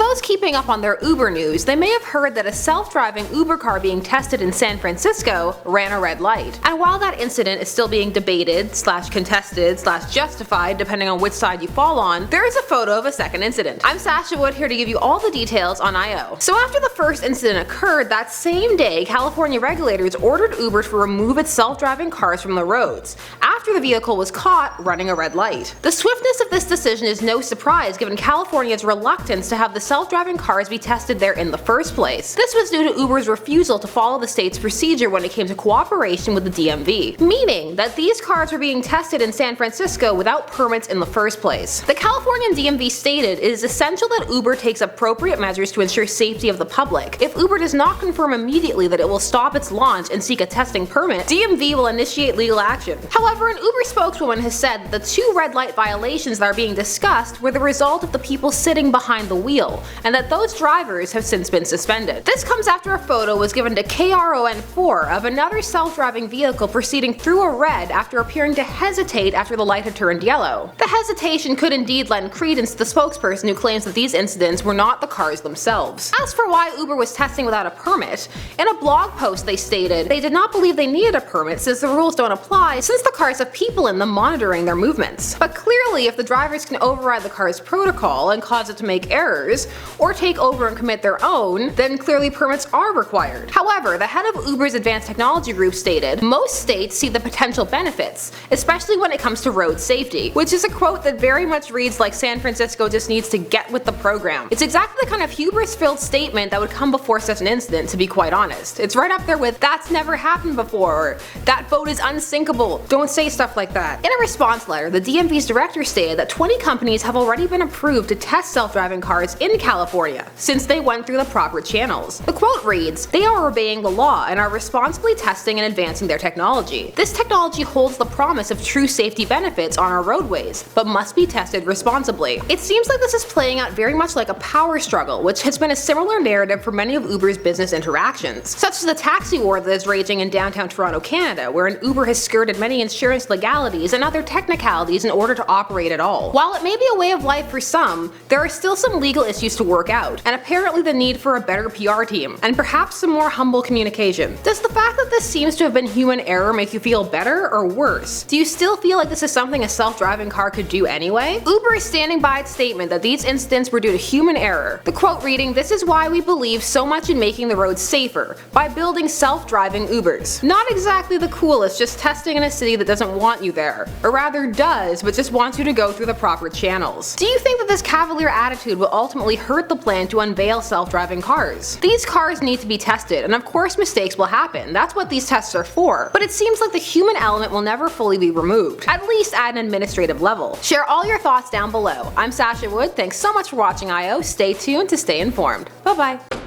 those keeping up on their Uber news, they may have heard that a self-driving Uber car being tested in San Francisco ran a red light. And while that incident is still being debated, contested, justified, depending on which side you fall on, there is a photo of a second incident. I'm Sasha Wood, here to give you all the details on I.O. So after the first incident occurred, that same day, California regulators ordered Uber to remove its self-driving cars from the roads, after the vehicle was caught running a red light. The swiftness of this decision is no surprise given California's reluctance to have the self-driving cars be tested there in the first place. This was due to Uber's refusal to follow the state's procedure when it came to cooperation with the DMV, meaning that these cars were being tested in San Francisco without permits in the first place. The Californian DMV stated it is essential that Uber takes appropriate measures to ensure safety of the public. If Uber does not confirm immediately that it will stop its launch and seek a testing permit, DMV will initiate legal action. However, an Uber spokeswoman has said that the two red light violations that are being discussed were the result of the people sitting behind the wheel, and that those drivers have since been suspended. This comes after a photo was given to KRON4 of another self-driving vehicle proceeding through a red after appearing to hesitate after the light had turned yellow. The hesitation could indeed lend credence to the spokesperson who claims that these incidents were not the cars themselves. As for why Uber was testing without a permit, in a blog post they stated they did not believe they needed a permit since the rules don't apply since the cars have people in them monitoring their movements. But clearly if the drivers can override the car's protocol and cause it to make errors, or take over and commit their own, then clearly permits are required. However, the head of Uber's advanced technology group stated, most states see the potential benefits, especially when it comes to road safety, which is a quote that very much reads like San Francisco just needs to get with the program. It's exactly the kind of hubris-filled statement that would come before such an incident, to be quite honest. It's right up there with, that's never happened before, or that boat is unsinkable. Don't say stuff like that. In a response letter, the DMV's director stated that 20 companies have already been approved to test self-driving cars in California, since they went through the proper channels. The quote reads, "They are obeying the law and are responsibly testing and advancing their technology. This technology holds the promise of true safety benefits on our roadways, but must be tested responsibly." It seems like this is playing out very much like a power struggle, which has been a similar narrative for many of Uber's business interactions, such as the taxi war that is raging in downtown Toronto, Canada, wherein Uber has skirted many insurance legalities and other technicalities in order to operate at all. While it may be a way of life for some, there are still some legal issues to work out, and apparently the need for a better PR team, and perhaps some more humble communication. Does the fact that this seems to have been human error make you feel better or worse? Do you still feel like this is something a self-driving car could do anyway? Uber is standing by its statement that these incidents were due to human error. The quote reading, "This is why we believe so much in making the roads safer, by building self-driving Ubers." Not exactly the coolest, just testing in a city that doesn't want you there, or rather does, but just wants you to go through the proper channels. Do you think that this cavalier attitude will ultimately hurt the plan to unveil self-driving cars? These cars need to be tested, and of course mistakes will happen, that's what these tests are for, but it seems like the human element will never fully be removed, at least at an administrative level. Share all your thoughts down below. I'm Sasha Wood, thanks so much for watching I.O. Stay tuned to stay informed. Bye bye.